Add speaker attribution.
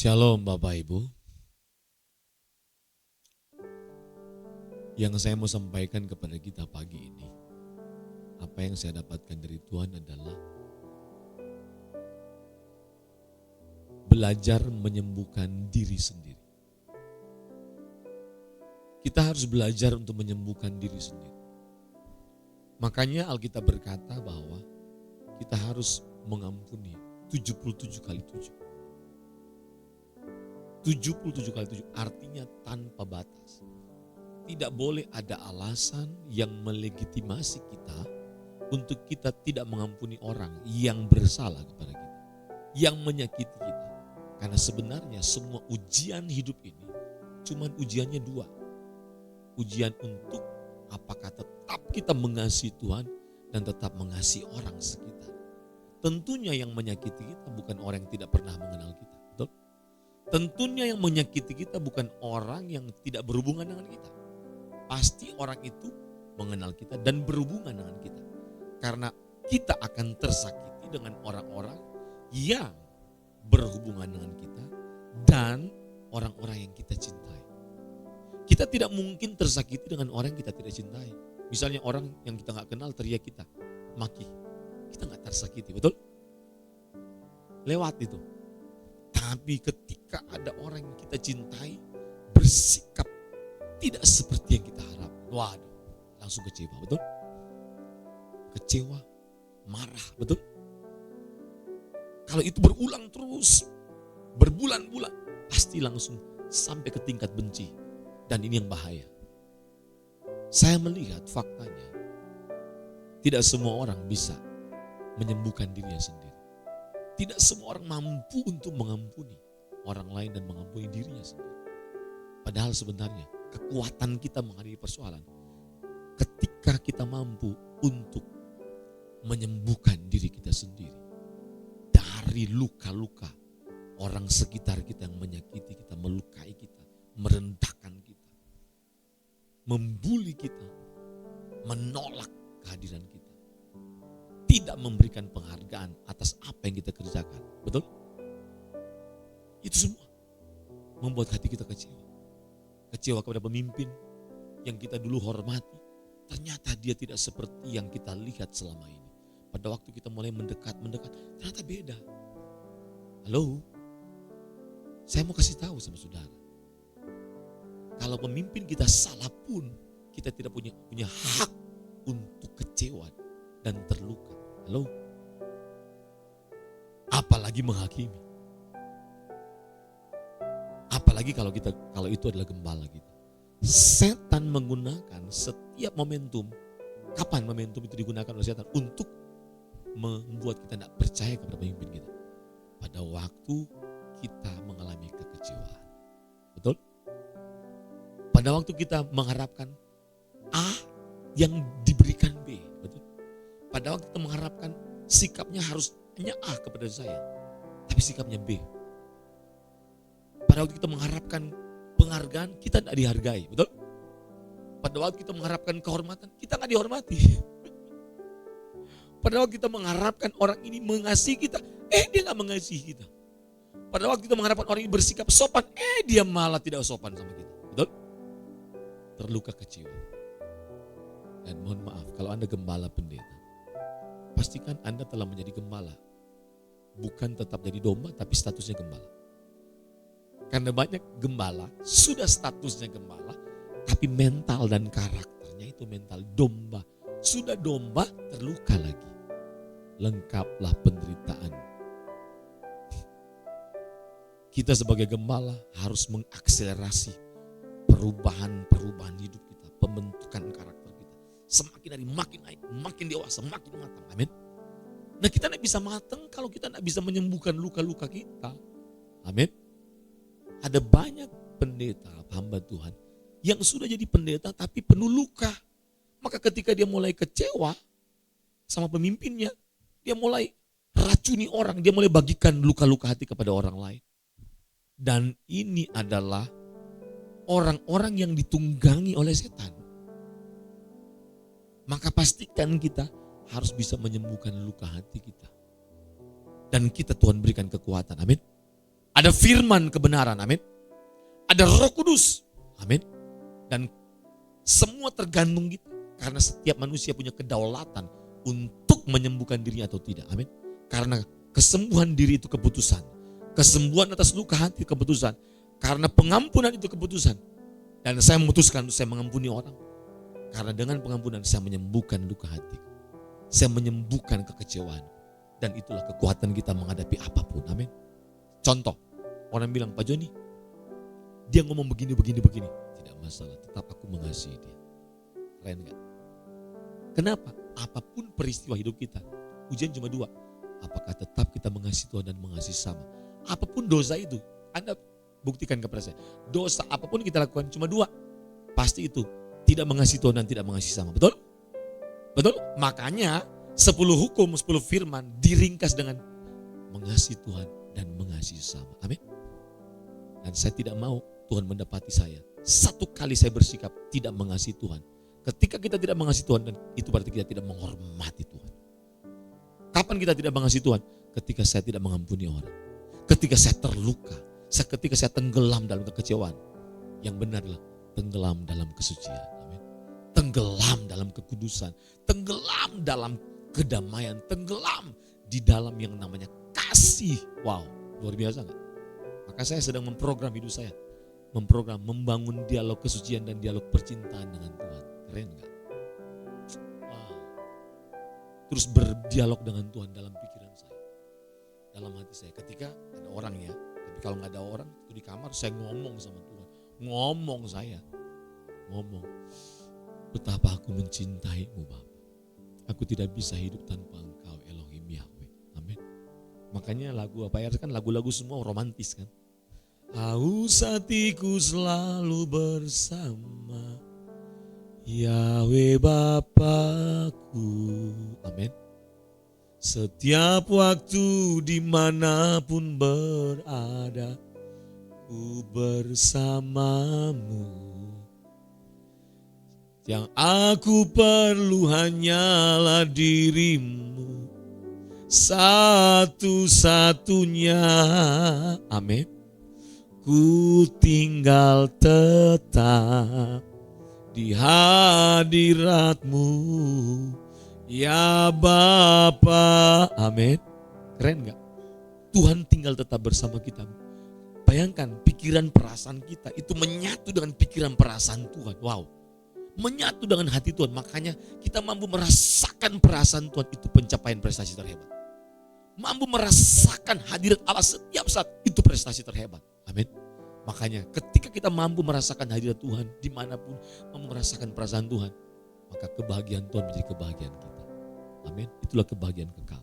Speaker 1: Shalom Bapak Ibu. Yang saya mau sampaikan kepada kita pagi ini, apa yang saya dapatkan dari Tuhan adalah belajar menyembuhkan diri sendiri. Kita harus belajar untuk menyembuhkan diri sendiri. Makanya Alkitab berkata bahwa kita harus mengampuni 77 kali 7. 77 kali 7 artinya tanpa batas. Tidak boleh ada alasan yang melegitimasi kita untuk kita tidak mengampuni orang yang bersalah kepada kita, yang menyakiti kita. Karena sebenarnya semua ujian hidup ini cuman ujiannya dua. Ujian untuk apakah tetap kita mengasihi Tuhan dan tetap mengasihi orang sekitar. Tentunya yang menyakiti kita bukan orang yang tidak pernah mengenal kita. Betul? Tentunya yang menyakiti kita bukan orang yang tidak berhubungan dengan kita. Pasti orang itu mengenal kita dan berhubungan dengan kita. Karena kita akan tersakiti dengan orang-orang yang berhubungan dengan kita dan orang-orang yang kita cintai. Kita tidak mungkin tersakiti dengan orang yang kita tidak cintai. Misalnya orang yang kita gak kenal teriak kita, maki. Kita gak tersakiti, betul? Lewat itu. Tapi ketika ada orang yang kita cintai bersikap tidak seperti yang kita harap, waduh, langsung kecewa, betul? Kecewa, marah, betul? Kalau itu berulang terus, berbulan-bulan, pasti langsung sampai ke tingkat benci. Dan ini yang bahaya. Saya melihat faktanya, tidak semua orang bisa menyembuhkan dirinya sendiri. Tidak semua orang mampu untuk mengampuni orang lain dan mengampuni dirinya sendiri. Padahal sebenarnya kekuatan kita menghadapi persoalan ketika kita mampu untuk menyembuhkan diri kita sendiri dari luka-luka orang sekitar kita yang menyakiti kita, melukai kita, merendahkan kita, membuli kita, menolak kehadiran kita, tidak memberikan penghargaan atas apa yang kita kerjakan. Betul? Itu semua membuat hati kita kecewa. Kecewa kepada pemimpin yang kita dulu hormati. Ternyata dia tidak seperti yang kita lihat selama ini. Pada waktu kita mulai mendekat, ternyata beda. Halo? Saya mau kasih tahu sama saudara. Kalau pemimpin kita salah pun, kita tidak punya hak untuk kecewa dan terluka. Halo? Apalagi menghakimi. Apalagi kalau itu adalah gembala kita. Setan menggunakan setiap momentum. Kapan momentum itu digunakan oleh setan? Untuk membuat kita tidak percaya kepada pemimpin kita. Pada waktu kita mengalami kekecewaan. Betul? Pada waktu kita mengharapkan A yang diberikan B. Betul? Pada waktu kita mengharapkan sikapnya harusnya A kepada saya. Tapi sikapnya B. Pada waktu kita mengharapkan penghargaan, kita tidak dihargai, betul? Pada waktu kita mengharapkan kehormatan, kita tidak dihormati. Pada waktu kita mengharapkan orang ini mengasihi kita, dia tidak mengasihi kita. Pada waktu kita mengharapkan orang ini bersikap sopan, dia malah tidak sopan sama kita, betul? Terluka kecewa. Dan mohon maaf, kalau Anda gembala pendeta, pastikan Anda telah menjadi gembala. Bukan tetap jadi domba, tapi statusnya gembala. Karena banyak gembala, sudah statusnya gembala, tapi mental dan karakternya itu mental domba. Sudah domba, terluka lagi. Lengkaplah penderitaan. Kita sebagai gembala harus mengakselerasi perubahan hidup kita, pembentukan karakter kita. Semakin hari makin naik, makin dewasa, makin matang. Amin. Nah, kita tidak bisa matang kalau kita tidak bisa menyembuhkan luka-luka kita. Amin. Ada banyak pendeta, hamba Tuhan, yang sudah jadi pendeta tapi penuh luka. Maka ketika dia mulai kecewa sama pemimpinnya, dia mulai racuni orang, dia mulai bagikan luka-luka hati kepada orang lain. Dan ini adalah orang-orang yang ditunggangi oleh setan. Maka pastikan kita harus bisa menyembuhkan luka hati kita. Dan kita Tuhan berikan kekuatan, amin. Ada firman kebenaran, amin. Ada Roh Kudus, amin. Dan semua tergantung kita. Karena setiap manusia punya kedaulatan untuk menyembuhkan dirinya atau tidak, amin. Karena kesembuhan diri itu keputusan. Kesembuhan atas luka hati keputusan. Karena pengampunan itu keputusan. Dan saya memutuskan untuk saya mengampuni orang. Karena dengan pengampunan saya menyembuhkan luka hati. Saya menyembuhkan kekecewaan. Dan itulah kekuatan kita menghadapi apapun, amin. Contoh, orang bilang, Pak Joni, dia ngomong begini. Tidak masalah, tetap aku mengasihi dia. Keren gak? Kenapa? Apapun peristiwa hidup kita, ujian cuma dua. Apakah tetap kita mengasihi Tuhan dan mengasihi sama? Apapun dosa itu, Anda buktikan kepada saya. Dosa apapun kita lakukan cuma dua. Pasti itu, tidak mengasihi Tuhan dan tidak mengasihi sama. Betul? Betul? Makanya 10 hukum, 10 firman diringkas dengan mengasihi Tuhan dan mengasihi sama. Amin. Dan saya tidak mau Tuhan mendapati saya. Satu kali saya bersikap tidak mengasihi Tuhan. Ketika kita tidak mengasihi Tuhan, dan itu berarti kita tidak menghormati Tuhan. Kapan kita tidak mengasihi Tuhan? Ketika saya tidak mengampuni orang. Ketika saya terluka. Ketika saya tenggelam dalam kekecewaan. Yang benarlah tenggelam dalam kesucian. Amin. Tenggelam dalam kekudusan. Tenggelam dalam kedamaian. Tenggelam di dalam yang namanya kasih. Wow, luar biasa gak? Maka saya sedang memprogram hidup saya. Membangun dialog kesucian dan dialog percintaan dengan Tuhan. Keren gak? Wow. Terus berdialog dengan Tuhan dalam pikiran saya. Dalam hati saya. Ketika ada orang ya. Tapi kalau gak ada orang, itu di kamar saya ngomong sama Tuhan. Ngomong. Betapa aku mencintaimu Bapa. Aku tidak bisa hidup tanpa Engkau Elohim Yahweh. Amin. Makanya lagu apa ya, kan lagu-lagu semua romantis kan. Haus hatiku selalu bersama Yahweh Bapakku. Amin. Setiap waktu dimanapun berada, ku bersamamu. Yang aku perlu hanyalah dirimu, satu-satunya. Amin. Ku tinggal tetap di hadiratmu, ya Bapa. Amin. Keren gak? Tuhan tinggal tetap bersama kita. Bayangkan pikiran perasaan kita itu menyatu dengan pikiran perasaan Tuhan. Wow. Menyatu dengan hati Tuhan. Makanya kita mampu merasakan perasaan Tuhan, itu pencapaian prestasi terhebat. Mampu merasakan hadirat Allah setiap saat, itu prestasi terhebat. Amin. Makanya ketika kita mampu merasakan hadirat Tuhan dimanapun, mampu merasakan perasaan Tuhan, maka kebahagiaan Tuhan menjadi kebahagiaan kita. Amin. Itulah kebahagiaan kekal.